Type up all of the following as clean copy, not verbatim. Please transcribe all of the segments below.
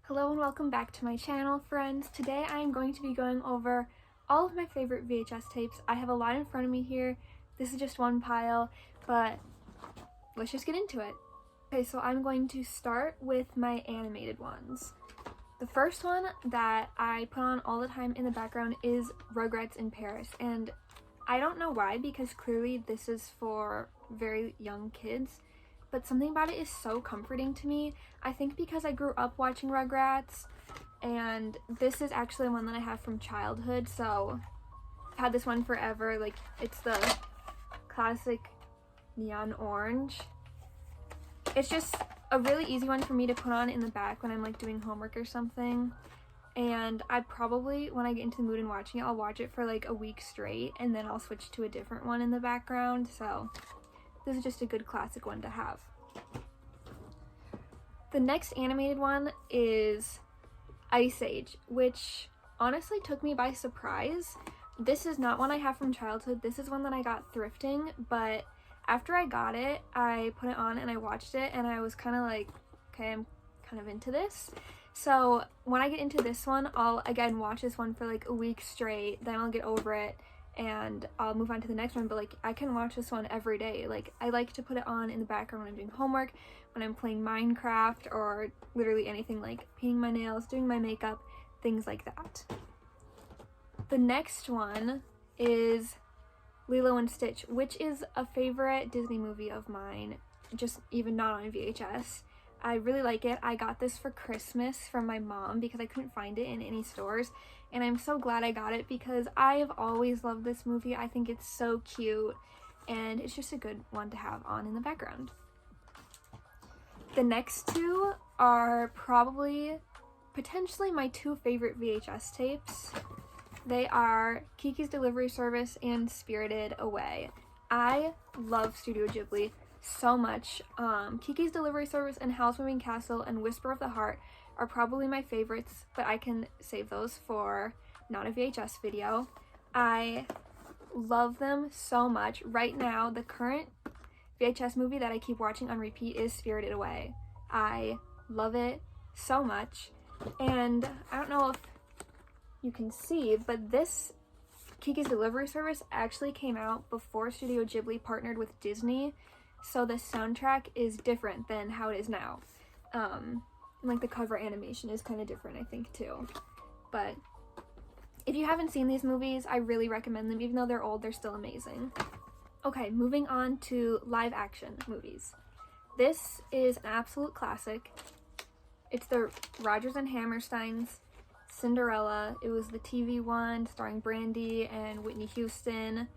Hello and welcome back to my channel, friends. Today I am going to be going over all of my favorite VHS tapes. I have a lot in front of me here. This is just one pile, but let's just get into it. Okay, so I'm going to start with my animated ones. The first one that I put on all the time in the background is Rugrats in Paris, and I don't know why, because clearly this is for very young kids, but something about it is so comforting to me. I think because I grew up watching Rugrats, and this is actually one that I have from childhood, so I've had this one forever. Like, it's the classic neon orange. It's just a really easy one for me to put on in the back when I'm like doing homework or something. And I probably, when I get into the mood and watching it, I'll watch it for like a week straight, and then I'll switch to a different one in the background. So this is just a good classic one to have. The next animated one is Ice Age, which honestly took me by surprise. This is not one I have from childhood. This is one that I got thrifting, but after I got it, I put it on and I watched it, and I was kind of like, okay, I'm kind of into this. So when I get into this one, I'll again watch this one for like a week straight, then I'll get over it and I'll move on to the next one. But like, I can watch this one every day. Like, I like to put it on in the background when I'm doing homework, when I'm playing Minecraft, or literally anything like painting my nails, doing my makeup, things like that. The next one is Lilo and Stitch, which is a favorite Disney movie of mine, just even not on VHS. I really like it. I got this for Christmas from my mom because I couldn't find it in any stores, and I'm so glad I got it because I have always loved this movie. I think it's so cute, and it's just a good one to have on in the background. The next two are probably potentially my two favorite VHS tapes. They are Kiki's Delivery Service and Spirited Away. I love Studio Ghibli so much. Kiki's Delivery Service and Howl's Moving Castle and Whisper of the Heart are probably my favorites, but I can save those for not a VHS video. I love them so much. Right now, the current VHS movie that I keep watching on repeat is Spirited Away. I love it so much, and I don't know if you can see, but this Kiki's Delivery Service actually came out before Studio Ghibli partnered with Disney, so the soundtrack is different than how it is now. Like, the cover animation is kind of different, I think, too. But if you haven't seen these movies, I really recommend them. Even though they're old, they're still amazing. Okay, moving on to live action movies. This is an absolute classic. It's the Rodgers and Hammerstein's Cinderella. It was the TV one starring Brandy and Whitney Houston,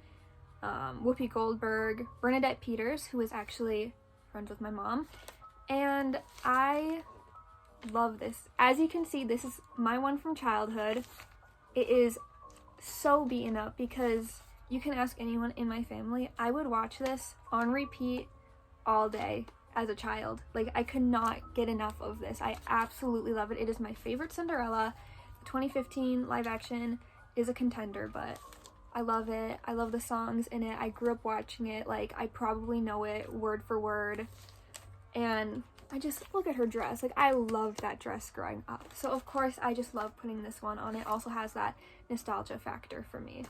Whoopi Goldberg, Bernadette Peters, who is actually friends with my mom, and I love this. As you can see, this is my one from childhood. It is so beaten up because you can ask anyone in my family. I would watch this on repeat all day as a child. Like, I could not get enough of this. I absolutely love it. It is my favorite Cinderella. 2015 live action is a contender, but I love it. I love the songs in it. I grew up watching it. Like, I probably know it word for word, and I just look at her dress. Like, I loved that dress growing up, so of course I just love putting this one on. It also has that nostalgia factor for me.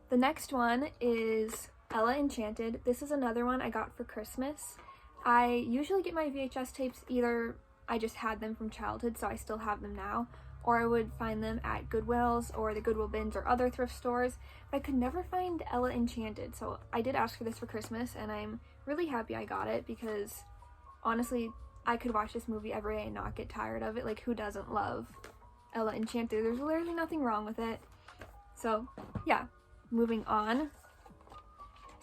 The next one is Ella Enchanted. This is another one I got for Christmas. I usually get my VHS tapes, either I just had them from childhood, so I still have them now, or I would find them at Goodwill's or the Goodwill bins or other thrift stores, but I could never find Ella Enchanted, so I did ask for this for Christmas, and I'm really happy I got it because honestly, I could watch this movie every day and not get tired of it. Like, who doesn't love Ella Enchanted? There's literally nothing wrong with it. So yeah, moving on.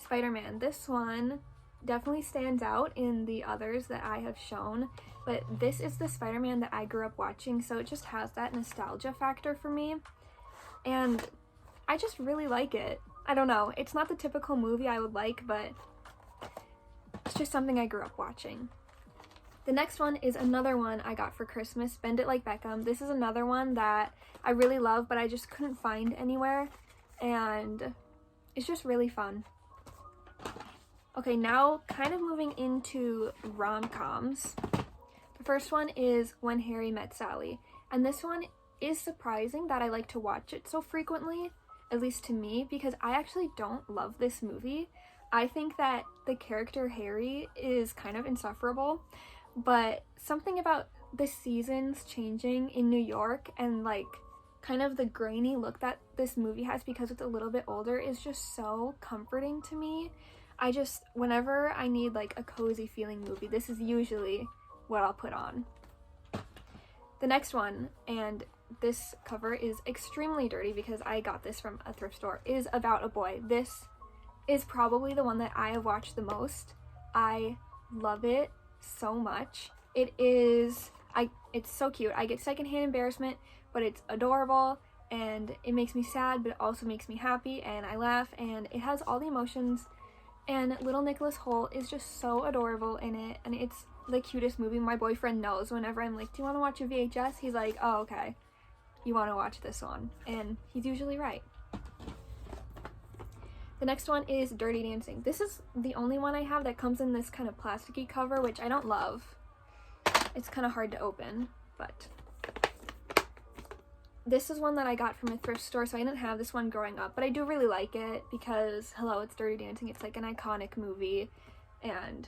Spider-Man. This one definitely stands out in the others that I have shown, but this is the Spider-Man that I grew up watching, so it just has that nostalgia factor for me, and I just really like it. I don't know, it's not the typical movie I would like, but it's just something I grew up watching. The next one is another one I got for Christmas, Bend It Like Beckham. This is another one that I really love, but I just couldn't find anywhere, and it's just really fun. Okay, now kind of moving into rom-coms. The First one is When Harry Met Sally, and this one is surprising that I like to watch it so frequently, at least to me, because I actually don't love this movie. I think that the character Harry is kind of insufferable, but something about the seasons changing in New York and like kind of the grainy look that this movie has because it's a little bit older is just so comforting to me. Whenever I need like a cozy feeling movie, this is usually what I'll put on. The next one, and this cover is extremely dirty because I got this from a thrift store, is About a Boy. This is probably the one that I have watched the most. I love it so much. It's so cute. I get secondhand embarrassment, but it's adorable, and it makes me sad, but it also makes me happy, and I laugh, and it has all the emotions, and little Nicholas Hoult is just so adorable in it, and it's the cutest movie. My boyfriend knows whenever I'm like, do you want to watch a VHS? He's like, oh, okay, you want to watch this one, and he's usually right. The next one is Dirty Dancing. This is the only one I have that comes in this kind of plasticky cover, which I don't love. It's kind of hard to open, but this is one that I got from a thrift store, so I didn't have this one growing up, but I do really like it because, hello, it's Dirty Dancing. It's like an iconic movie, and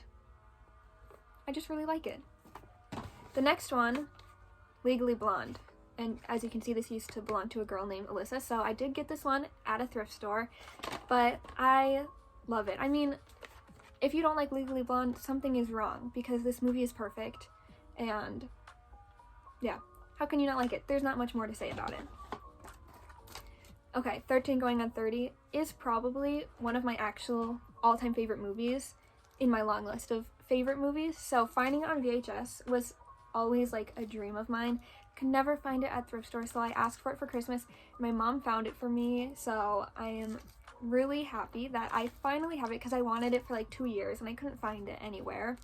I just really like it. The next one, Legally Blonde. And as you can see, this used to belong to a girl named Alyssa, so I did get this one at a thrift store, but I love it. I mean, if you don't like Legally Blonde, something is wrong, because this movie is perfect, and yeah, how can you not like it? There's not much more to say about it. Okay, 13 Going on 30 is probably one of my actual all-time favorite movies in my long list of favorite movies, so finding it on VHS was always like a dream of mine. Could never find it at thrift stores, so I asked for it for Christmas. My mom found it for me, so I am really happy that I finally have it because I wanted it for like 2 years and I couldn't find it anywhere.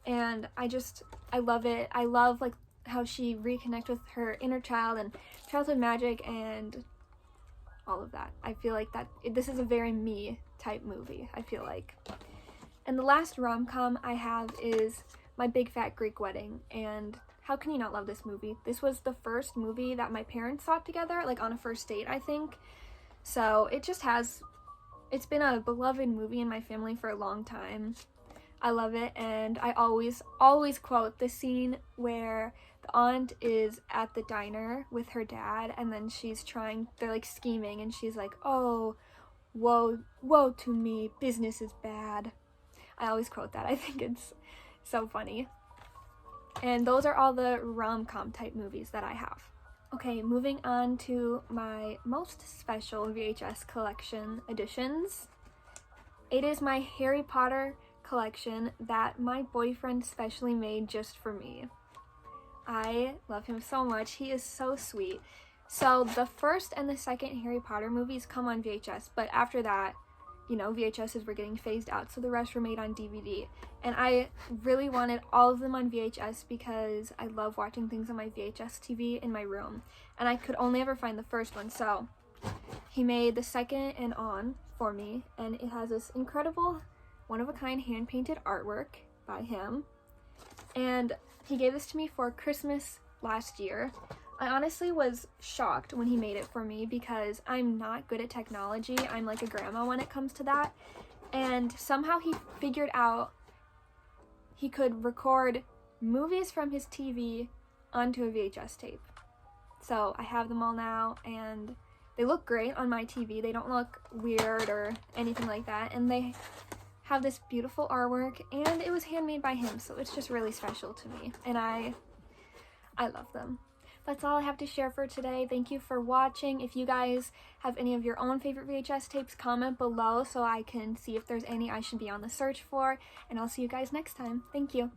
And I love it. I love like how she reconnects with her inner child and childhood magic and all of that. I feel like this is a very me type movie, I feel like. And the last rom-com I have is My Big Fat Greek Wedding, and how can you not love this movie? This was the first movie that my parents saw together, like on a first date, I think. So it's been a beloved movie in my family for a long time. I love it, and I always quote the scene where the aunt is at the diner with her dad, and then they're like scheming, and she's like, oh, woe to me, business is bad. I always quote that. I think it's so funny. And those are all the rom-com type movies that I have. Okay, moving on to my most special VHS collection editions. It is my Harry Potter collection that my boyfriend specially made just for me. I love him so much. He is so sweet. So the first and the second Harry Potter movies come on VHS, but after that, VHSs were getting phased out, so the rest were made on DVD. And I really wanted all of them on VHS because I love watching things on my VHS TV in my room. And I could only ever find the first one, so he made the second and on for me, and it has this incredible, one-of-a-kind hand-painted artwork by him. And he gave this to me for Christmas last year. I honestly was shocked when he made it for me because I'm not good at technology. I'm like a grandma when it comes to that. And somehow he figured out he could record movies from his TV onto a VHS tape. So I have them all now, and they look great on my TV. They don't look weird or anything like that. And they have this beautiful artwork, and it was handmade by him, so it's just really special to me. And I love them. That's all I have to share for today. Thank you for watching. If you guys have any of your own favorite VHS tapes, comment below so I can see if there's any I should be on the search for. And I'll see you guys next time. Thank you.